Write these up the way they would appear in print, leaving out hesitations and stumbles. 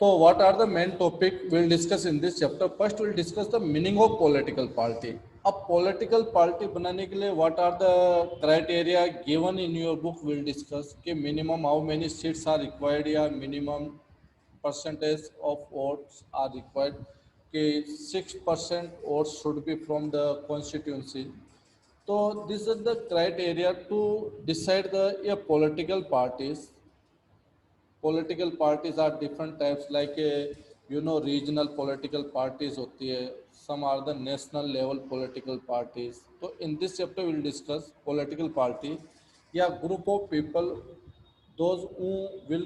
So what are the main topic we'll discuss in this chapter? First we'll discuss the meaning of political party. अब political party बनाने के लिए what are the criteria given in your book we'll discuss कि minimum how many seats are required या minimum percentage of votes are required कि 6% votes should be from the constituency. So this is the criteria to decide the political parties. Political parties are different types like regional political parties होती है, some are the national level political parties. So in this chapter we will discuss political party या group of people those who will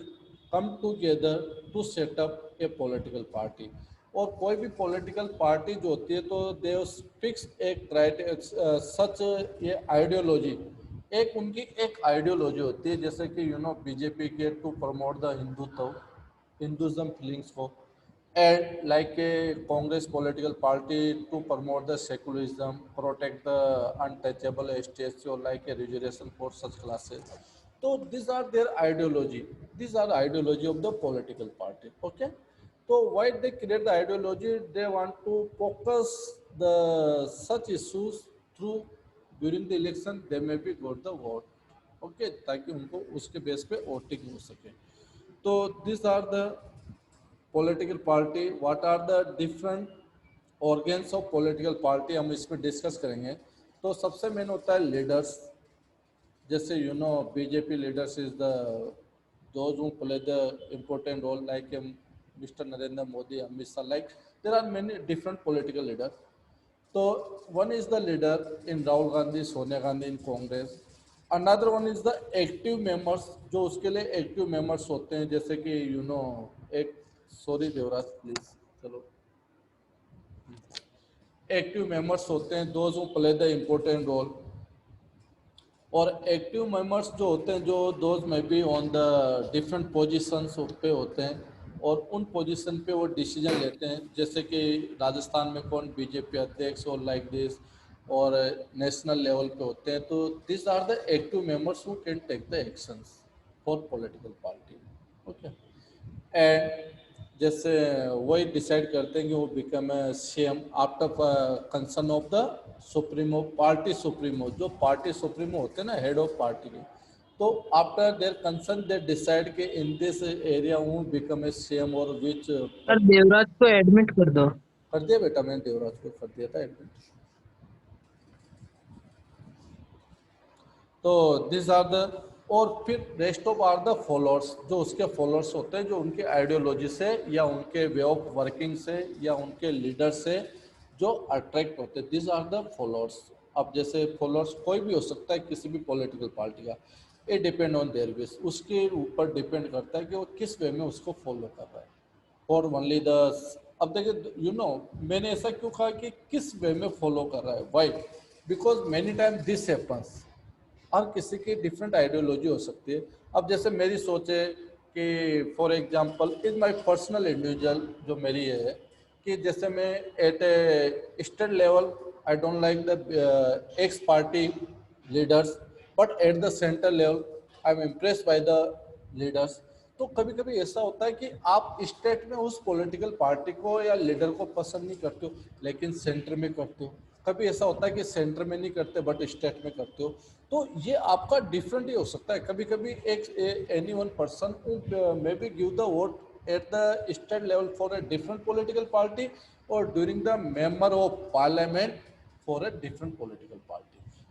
come together to set up a political party. और कोई भी political party जो होती है तो दे fix एक सच ये आइडियोलॉजी, एक उनकी एक आइडियोलॉजी होती है, जैसे कि बीजेपी के to promote the Hindutva Hinduism feelings को, and like a Congress political party to promote the secularism, protect the untouchable states और like a reservation for such classes. तो this are their ideology, this are ideology of the political party. Okay, so why they create the ideology? They want to focus the such issues through during the election. They may be got the vote. Okay, ताकि उनको उसके base पे voting हो सके. तो these are the political party. What are the different organs of political party? हम इसमें discuss करेंगे. तो सबसे मेन होता है लीडर्स. जैसे BJP leaders is the those who play the important role like Mr. Narendra Modi, Amit Shah, like there are many different political leaders. So one is the leader in Rahul Gandhi, Sonia Gandhi in Congress. Another one is the active members, जो उसके लिए active members होते हैं, जैसे कि एक sorry Devraj please, चलो active members होते हैं those who play the important role. और एक्टिव मेंबर्स जो होते हैं जो दोज में be on the different positions पे होते हैं और उन पोजीशन पे वो डिसीजन लेते हैं, जैसे कि राजस्थान में कौन बीजेपी अध्यक्ष और लाइक दिस, और नेशनल लेवल पे होते हैं. तो this are the active members who can take the actions for political party. Okay, and जैसे वही डिसाइड करते हैं कि वो become CM after concern of the supremo, party supremo, जो पार्टी सुप्रीमो होते हैं ना, हेड ऑफ पार्टी के. तो after their concern they decide के in this area who become a CM और विच. सर देवराज को एडमिट कर दो. कर दिया बेटा, मैंने देवराज को कर दिया था एडमिट. तो दिस आर द, और फिर rest of are the followers, जो उसके फॉलोअर्स होते हैं जो उनके आइडियोलॉजी से या उनके वे ऑफ वर्किंग से या उनके लीडर से जो अट्रैक्ट होते हैं. This are the followers. अब जैसे फॉलोअर्स कोई भी हो सकता है किसी भी पॉलिटिकल पार्टी का, ये डिपेंड ऑन देयर विश, उसके ऊपर डिपेंड करता है कि वो किस वे में उसको फॉलो कर रहा है. और ओनली द, अब देखिए मैंने ऐसा क्यों कहा कि किस वे में फॉलो कर रहा है, why, because many time this happens. हर किसी की डिफरेंट आइडियोलॉजी हो सकती है. अब जैसे मेरी सोच है कि for example is my personal individual जो मेरी है कि जैसे मैं at a state level I don't like the X party leaders, but at the centre level I am impressed by the leaders. तो कभी कभी ऐसा होता है कि आप स्टेट में उस पॉलिटिकल पार्टी को या लीडर को पसंद नहीं करते हो लेकिन सेंटर में करते हो. कभी ऐसा होता है कि सेंटर में नहीं करते बट स्टेट में करते हो. तो ये आपका डिफरेंट ही हो सकता है. कभी कभी एक any one person may be give the vote at the state level for a different political party और during the member of parliament for a different political party.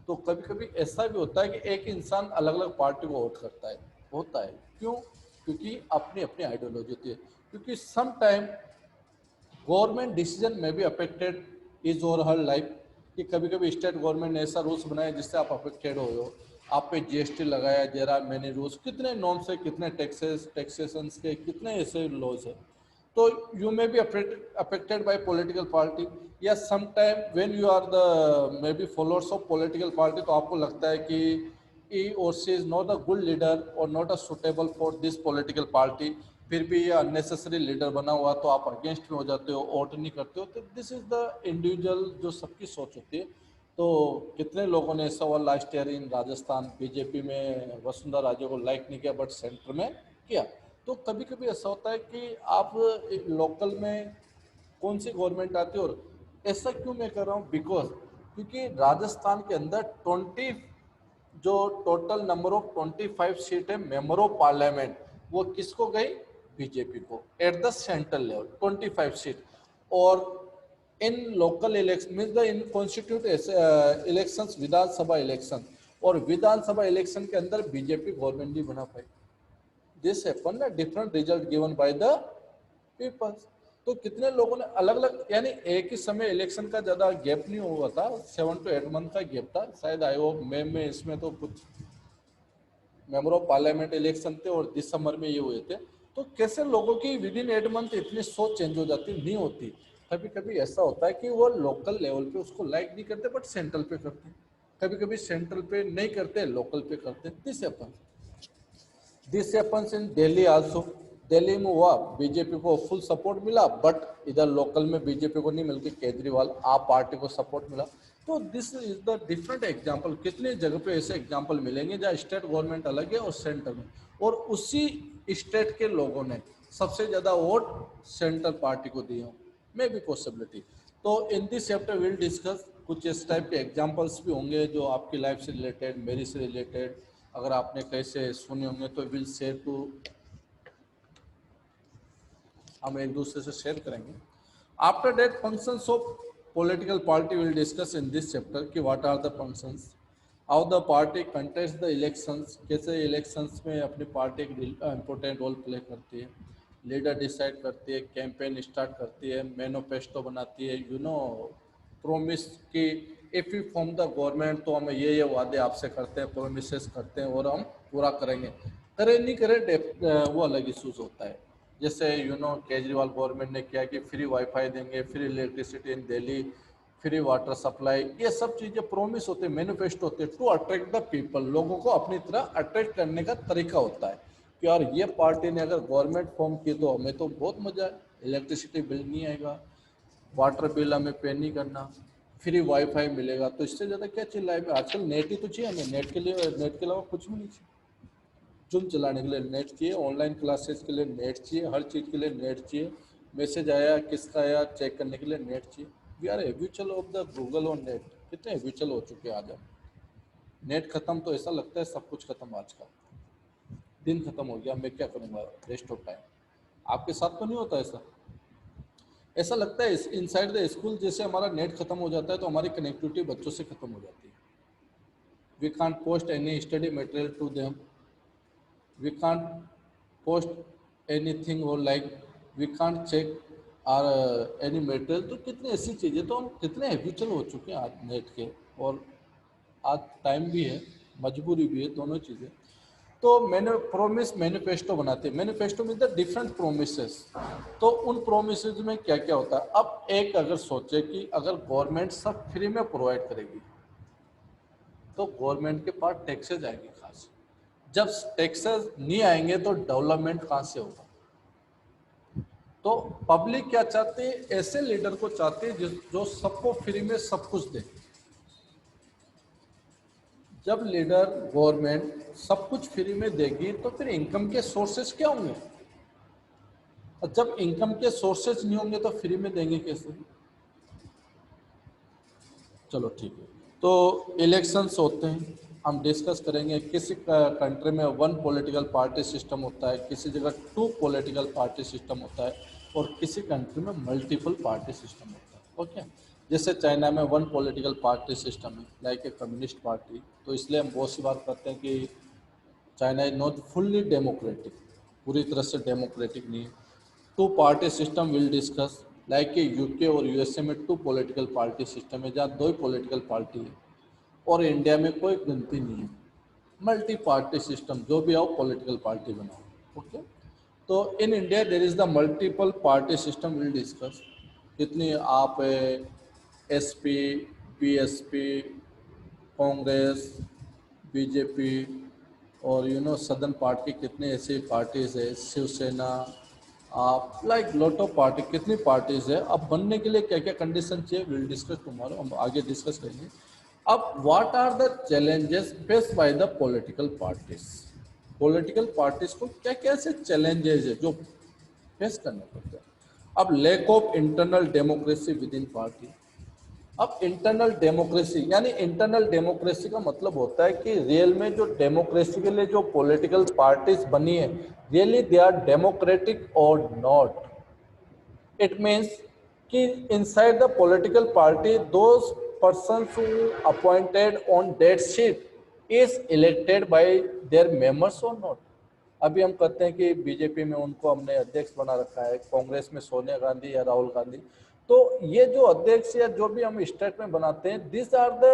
तो कभी कभी ऐसा भी होता है कि एक इंसान अलग अलग पार्टी को वोट करता है, होता है. क्यों? क्योंकि अपनी अपनी आइडियोलॉजी होती है. क्योंकि सम टाइम गवर्नमेंट डिसीजन में भी अफेक्टेड इज और हर लाइफ, कि कभी कभी स्टेट गवर्नमेंट ने ऐसा रूल्स बनाया जिससे आप अफेक्टेड हो. आप पे जीएसटी लगाया, देयर आर मेनी रूल्स, कितने नॉर्म्स है, कितने टैक्सेशन के कितने ऐसे लॉज है. तो you may be affected by political party. या some time when you are the may be followers of political party, तो आपको लगता है कि he or she is not a good leader or not a suitable for this political party, फिर भी ये unnecessary leader बना हुआ तो आप अगेंस्ट में हो जाते हो, वोट नहीं करते हो. तो दिस इज द इंडिविजुअल जो सबकी सोच होती है. तो कितने लोगों ने ऐसा हुआ last year in Rajasthan, BJP में वसुंधरा राजे को लाइक नहीं किया बट सेंटर में किया. तो कभी कभी ऐसा होता है कि आप लोकल में कौन सी गवर्नमेंट आती है, और ऐसा क्यों मैं कर रहा हूँ, बिकॉज क्योंकि राजस्थान के अंदर 20 जो टोटल नंबर ऑफ 25 सीट है मेंबर ऑफ पार्लियामेंट, वो किसको गई, बीजेपी को at the central level 25 seat. और in local election mean the in constitute elections, Vidhansabha election, और विधानसभा इलेक्शन के अंदर बीजेपी गवर्नमेंट नहीं बना पाई। दिस हैपन ना, different result given by the peoples. तो कितने लोगों ने अलग अलग, यानी एक ही समय इलेक्शन का ज्यादा गैप नहीं हुआ था, 7 to 8 मंथ का गैप था शायद। आई होप मई में इसमें तो कुछ मेंबर ऑफ पार्लियामेंट इलेक्शन थे और दिसंबर में ये हुए थे। तो कैसे लोगों की विद इन 8 मंथ इतनी सोच चेंज हो जाती, नहीं होती। कभी कभी ऐसा होता है कि वो लोकल लेवल पे उसको लाइक नहीं करते बट सेंट्रल पे करते हैं, कभी कभी सेंट्रल पे नहीं करते लोकल पे करते हैं। This happens in Delhi also. Delhi में हुआ, बीजेपी को फुल सपोर्ट मिला, बट इधर लोकल में बीजेपी को नहीं, मिलकर केजरीवाल आप पार्टी को सपोर्ट मिला। तो this is the different example. कितने जगह पे ऐसे एग्जांपल मिलेंगे जहाँ स्टेट गवर्नमेंट अलग है और सेंटर में, और उसी स्टेट के लोगों ने सबसे ज्यादा वोट सेंट्रल पार्टी को दिए हो, मे बी पॉसिबिलिटी। तो in this chapter will discuss कुछ इस टाइप के एग्जांपल्स भी होंगे जो आपकी लाइफ से रिलेटेड, मेरी से रिलेटेड, अगर आपने कैसे सुने होंगे तो विल शेयर टू, हम एक दूसरे से शेयर करेंगे। After that functions of political party will discuss in this chapter कि what are the functions, how the party contest the elections, कैसे इलेक्शंस में अपनी पार्टी एक इम्पोर्टेंट रोल प्ले करती है, लीडर डिसाइड करती है, कैंपेन स्टार्ट करती है, मैनिफेस्टो बनाती है, यू नो प्रोमिस की if you form the government तो हम ये वादे आपसे करते हैं, प्रोमिस करते हैं और हम पूरा करेंगे। करें नहीं करें वो अलग इशूज होता है। जैसे यू नो केजरीवाल गवर्नमेंट ने किया कि फ्री वाईफाई देंगे, free electricity in Delhi, free water supply, ये सब चीजें प्रोमिस होते हैं, मैनिफेस्टो होते हैं टू अट्रैक्ट द पीपल। लोगों को अपनी तरह अट्रैक्ट करने का तरीका होता है कि यार ये पार्टी ने अगर गवर्नमेंट फॉर्म की तो हमें तो बहुत मजा है, इलेक्ट्रिसिटी बिल नहीं आएगा, वाटर बिल हमें पे नहीं करना, फ्री वाईफाई मिलेगा। तो इससे ज़्यादा क्या चाहिए लाइफ में, आजकल नेट ही तो चाहिए हमें, नेट के लिए, नेट के अलावा कुछ भी नहीं चाहिए। जूम चलाने के लिए नेट चाहिए, ऑनलाइन क्लासेस के लिए नेट चाहिए, हर चीज़ के लिए नेट चाहिए, मैसेज आया किसका आया चेक करने के लिए नेट चाहिए। We are habitual of the Google और नेट, कितने हैबिचुअल हो चुके हैं आज हम। नेट खत्म तो ऐसा लगता है सब कुछ खत्म, आज का दिन खत्म हो गया, मैं क्या करूँगा वेस्ट ऑफ टाइम। आपके साथ तो नहीं होता ऐसा? ऐसा लगता है इनसाइड द स्कूल जैसे हमारा नेट खत्म हो जाता है तो हमारी कनेक्टिविटी बच्चों से खत्म हो जाती है। We can't post any study material to them, we can't post anything, और like we can't check or any material. तो कितनी ऐसी चीज़ें, तो हम कितने हैबिचुअल हो चुके हैं आज नेट के, और आज टाइम भी है, मजबूरी भी है, दोनों चीज़ें। तो मैंने प्रोमिस मैनिफेस्टो बनाते हैं, मैनिफेस्टो में द डिफरेंट प्रोमिसेस। तो उन प्रोमिसेस में क्या क्या होता है, अब एक अगर सोचे कि अगर गवर्नमेंट सब फ्री में प्रोवाइड करेगी तो गवर्नमेंट के पास टैक्सेज आएंगे कहाँ से, जब टैक्सेस नहीं आएंगे तो डेवलपमेंट कहाँ से होगा। तो पब्लिक क्या चाहते हैं, ऐसे लीडर को चाहते हैं जो सबको फ्री में सब कुछ दे। जब लीडर गवर्नमेंट सब कुछ फ्री में देगी तो फिर इनकम के सोर्सेज क्या होंगे, और जब इनकम के सोर्सेज नहीं होंगे तो फ्री में देंगे कैसे। चलो ठीक है, तो इलेक्शंस होते हैं, हम डिस्कस करेंगे। किसी कंट्री में 1 पॉलिटिकल पार्टी सिस्टम होता है, किसी जगह 2 पॉलिटिकल पार्टी सिस्टम होता है, और किसी कंट्री में मल्टीपल पार्टी सिस्टम होता है। ओके, जैसे चाइना में 1 पॉलिटिकल पार्टी सिस्टम है, लाइक ए कम्युनिस्ट पार्टी। तो इसलिए हम बहुत सी बात करते हैं कि China is not fully democratic, पूरी तरह से डेमोक्रेटिक नहीं है। 2 party system will discuss, like कि यूके और यूएसए में 2 पॉलिटिकल पार्टी सिस्टम है जहाँ 2 ही पॉलिटिकल पार्टी है, और इंडिया में कोई गिनती नहीं है। मल्टी पार्टी सिस्टम, जो भी आओ पॉलिटिकल पार्टी बनाओ। ओके, तो in India there is the multiple party system will discuss. कितनी आप एसपी, बीएसपी, कांग्रेस, बीजेपी, और यू नो सदर्न पार्टी, कितने ऐसी पार्टीज है, शिवसेना, आप लाइक लॉट ऑफ पार्टी, कितनी पार्टीज है। अब बनने के लिए क्या क्या कंडीशन चाहिए विल डिस्कस टुमारो, हम आगे डिस्कस करेंगे। अब what are the challenges face by the political parties, political parties को क्या क्या ऐसे चैलेंजेस है जो फेस करने पड़ते हैं। अब lack of internal democracy within party. अब इंटरनल डेमोक्रेसी यानी इंटरनल डेमोक्रेसी का मतलब होता है कि रियल में जो डेमोक्रेसी के लिए जो पॉलिटिकल पार्टीज बनी है, रियली दे आर डेमोक्रेटिक और नॉट। इट मीन्स कि inside the political party those persons who appointed on that seat is elected by their members or not। अभी हम कहते हैं कि बीजेपी में उनको हमने अध्यक्ष बना रखा है, कांग्रेस में सोनिया गांधी या राहुल गांधी, तो ये जो अध्यक्ष या जो भी हम स्टेट में बनाते हैं, this are the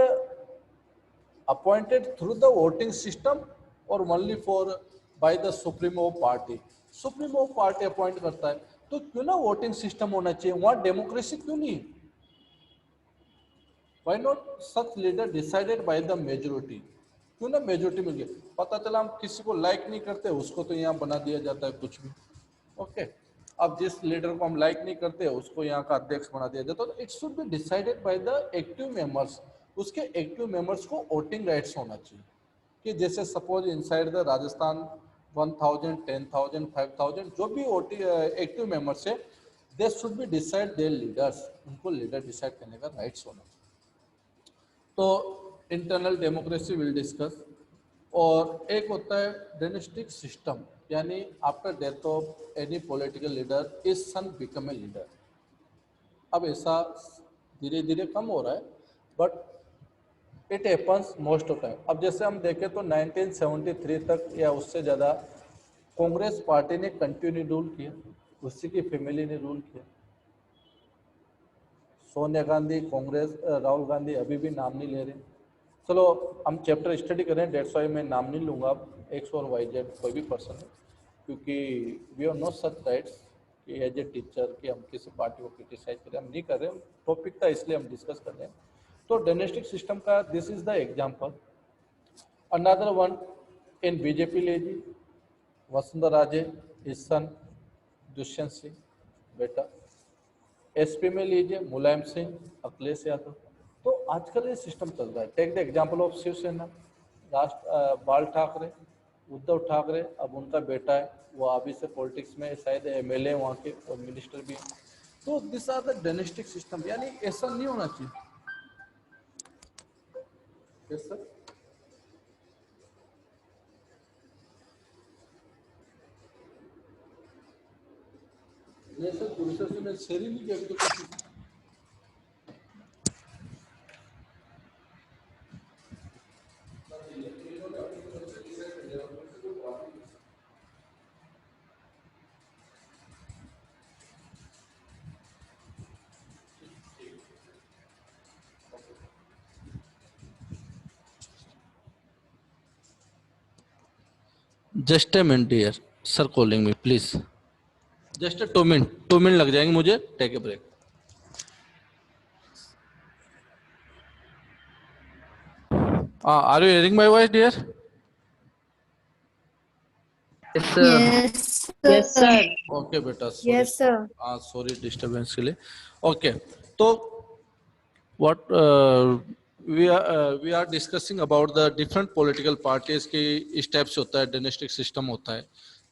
appointed through the voting system और only for by the supremo party. Supremo party appoint करता है, तो क्यों ना वोटिंग सिस्टम होना चाहिए, वहां डेमोक्रेसी क्यों नहीं है? Why not such leader decided by the majority? क्यों ना मेजोरिटी मिल गई? पता चला हम किसी को लाइक नहीं करते, उसको तो यहाँ बना दिया जाता है कुछ भी। ओके, अब जिस लीडर को हम लाइक नहीं करते उसको यहाँ का अध्यक्ष बना दिया जाता है। तो it should be decided by the active members. उसके एक्टिव मेंबर्स को वोटिंग राइट्स होना चाहिए कि जैसे सपोज इनसाइड द राजस्थान 1000, 10,000, 5,000 जो भी एक्टिव मेंबर्स है, they should be decide there leaders. उनको लीडर डिसाइड करने का राइट्स होना चाहिए। तो इंटरनल डेमोक्रेसी विल डिस्कस। और एक होता है डायनेस्टिक सिस्टम, यानी after death of any political leader is son become a leader. अब ऐसा धीरे धीरे कम हो रहा है, but it happens most of time. अब जैसे हम देखें तो 1973 तक या उससे ज़्यादा कांग्रेस पार्टी ने कंटिन्यू रूल किया, उसी की फैमिली ने रूल किया। सोनिया गांधी, कांग्रेस, राहुल गांधी अभी भी नाम नहीं ले रहे। चलो हम चैप्टर स्टडी करें, डेट्स वाई मैं नाम नहीं लूँगा अब एक्स और वाई जेड कोई भी पर्सन है, क्योंकि we are not such rights कि एज ए टीचर कि हम किसी पार्टी को क्रिटिसाइज करें, हम नहीं कर रहे। टॉपिक था इसलिए हम डिस्कस कर रहे हैं। तो डायनेस्टिक सिस्टम का this is the example. Another one in BJP लीजिए, वसुंधरा राजे इज सन दुष्यंत सिंह बेटा। एसपी में लीजिए मुलायम सिंह, अखिलेश यादव। तो आजकल ये सिस्टम चल रहा है। Take the example of Shiv Sena, Bal Thackeray, Uddhav Thackeray, अब उनका बेटा है, वो अभी से पॉलिटिक्स में शायद एमएलए वहाँ के और मिनिस्टर भी हैं। तो this are the dynastic system, यानी ऐसा नहीं होना चाहिए। Yes sir. नहीं सर, पुरुषों से मैं शेयर ही नहीं किया अभी तो किसी से। Just a minute dear sir, calling me please. Just 2 minute लग जाएंगे मुझे। Take a break. Are you hearing my voice dear? Yes, sir. Yes, Yes, sir. sir. Okay बेटा, sorry. Yes, sir. Sorry disturbance के लिए। Okay, तो what we are discussing about the different political parties की steps होता है, dynastic system होता है।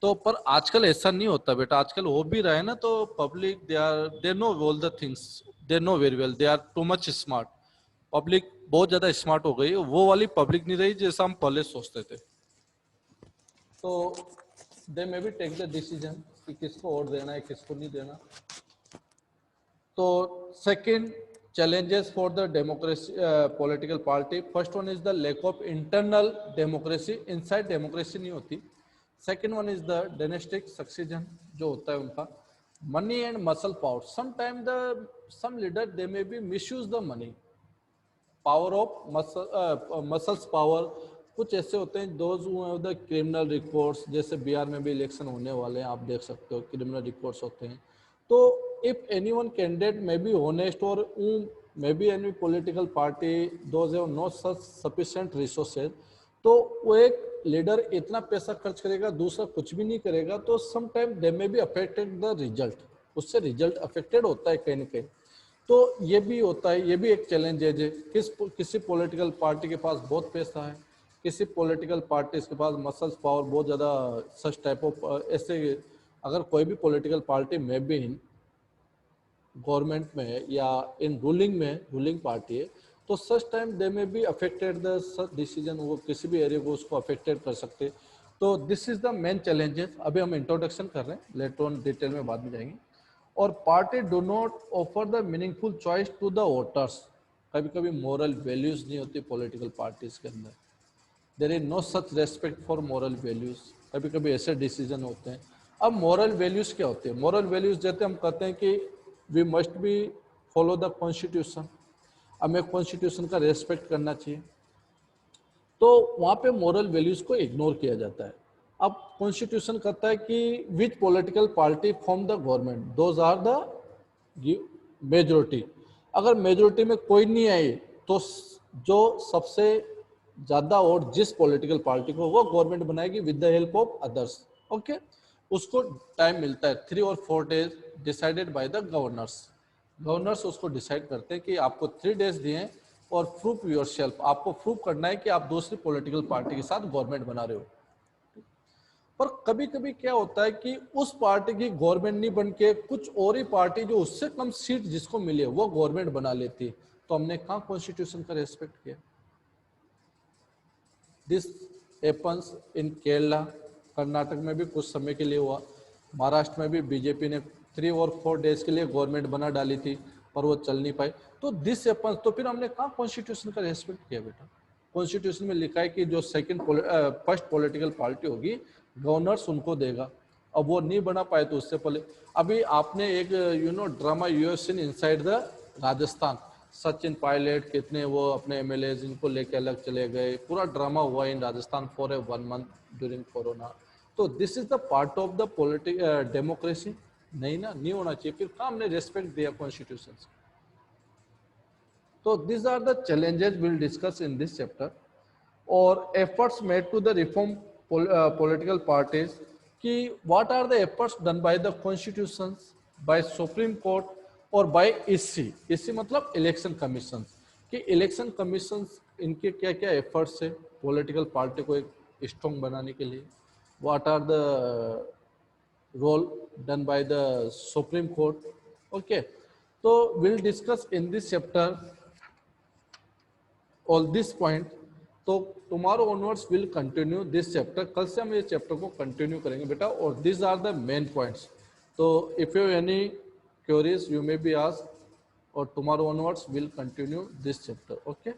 तो पर आजकल ऐसा नहीं होता बेटा, आजकल हो भी रहा है ना, तो public they know all the things, they know very well, they are too much smart. Public बहुत ज्यादा स्मार्ट हो गई, वो वाली पब्लिक नहीं रही जैसा हम पहले सोचते थे। तो they may be take the decision कि किसको वोट देना है, किसको नहीं देना। तो second challenges for the democracy political party, first one is the lack of internal democracy, inside democracy नहीं होती। second one is the dynastic succession जो होता है उनका। money and muscle power, sometime the some leader they may be misuse the money, power of muscles power। कुछ ऐसे होते हैं those who have the criminal records, जैसे बिहार में भी इलेक्शन होने वाले हैं, आप देख सकते हो क्रिमिनल रिकॉर्ड्स होते हैं। तो if anyone candidate may be honest or may be any political party those have no such sufficient resources, तो वो एक लीडर इतना पैसा खर्च करेगा, दूसरा कुछ भी नहीं करेगा, तो some time they may be affected the result, उससे रिजल्ट अफेक्टेड होता है कहीं ना कहीं। तो ये भी होता है, ये भी एक चैलेंज है। किसी पॉलिटिकल पार्टी के पास बहुत पैसा है, किसी पॉलिटिकल पार्टी के पास मसल्स पावर बहुत ज़्यादा, सच टाइप ऑफ ऐसे, अगर कोई भी पॉलिटिकल पार्टी में भी इन गवर्नमेंट में है या इन रूलिंग पार्टी है, तो सच टाइम दे में B affected the such decision, वो किसी भी एरिया को उसको अफेक्टेड कर सकते। तो this is the main challenges. अभी हम इंट्रोडक्शन कर रहे हैं, लेटर ऑन डिटेल में बाद में जाएंगे। और party do not offer the meaningful choice to the voters. कभी कभी मोरल वैल्यूज नहीं होती पॉलिटिकल पार्टीज के अंदर, there is no such respect for moral values. कभी कभी ऐसे डिसीजन होते हैं। अब मोरल वैल्यूज क्या होते हैं? मोरल वैल्यूज जैसे हम कहते हैं कि we must be follow the constitution, हमें कॉन्स्टिट्यूशन का रेस्पेक्ट करना चाहिए, तो वहाँ पे मोरल वैल्यूज को इग्नोर किया जाता है। अब कॉन्स्टिट्यूशन कहता है कि which political party form the government, those are the majority. अगर मेजोरिटी में कोई नहीं आई तो जो सबसे ज्यादा वोट जिस पॉलिटिकल पार्टी को, वो गवर्नमेंट बनाएगी with the help of others. Okay, उसको टाइम मिलता है 3 और 4 days, decided by the governors. Governors उसको डिसाइड करते हैं कि आपको 3 डेज दिए और प्रूफ योरसेल्फ, आपको प्रूफ करना है कि आप दूसरी पॉलिटिकल पार्टी के साथ गवर्नमेंट बना रहे हो। पर कभी कभी क्या होता है कि उस पार्टी की गवर्नमेंट नहीं बन के कुछ और ही पार्टी जो उससे कम सीट जिसको मिले वो गवर्नमेंट बना लेती है, तो हमने कहाँ कॉन्स्टिट्यूशन का रेस्पेक्ट किया? This happens in Kerala, Karnataka में भी कुछ समय के लिए हुआ, महाराष्ट्र में भी बीजेपी ने 3 और 4 डेज के लिए गवर्नमेंट बना डाली थी पर वो चल नहीं पाई। तो दिस हैपन्स, तो फिर हमने कहाँ कॉन्स्टिट्यूशन का रेस्पेक्ट किया बेटा? कॉन्स्टिट्यूशन में लिखा है कि जो फर्स्ट पॉलिटिकल पार्टी होगी गवर्नर्स उनको देगा। अब वो नहीं बना पाए तो उससे पहले, अभी आपने एक ड्रामा यूएसएन इनसाइड द राजस्थान, सचिन पायलट कितने वो अपने एमएलए इनको लेके अलग चले गए, पूरा ड्रामा हुआ in Rajasthan for a 1 month during corona. तो this is the part of the democracy? नहीं ना, नहीं होना चाहिए। फिर कहाँ हमने रेस्पेक्ट दिया कॉन्स्टिट्यूशन से? तो these are the challenges we'll discuss in this chapter। और efforts made to the reform political parties, कि what are the efforts done by the constitutions, by Supreme Court और by EC। EC मतलब election commission, कि election commission इनके क्या क्या efforts है political party को एक स्ट्रॉन्ग बनाने के लिए। what are the role done by the Supreme Court। okay, so we'll discuss in this chapter all this point। तो tomorrow onwards will continue this chapter, कल से हम ये चैप्टर को कंटिन्यू करेंगे बेटा, और these are the main points। तो if you have any queries you may be asked, or tomorrow onwards will continue this chapter। okay।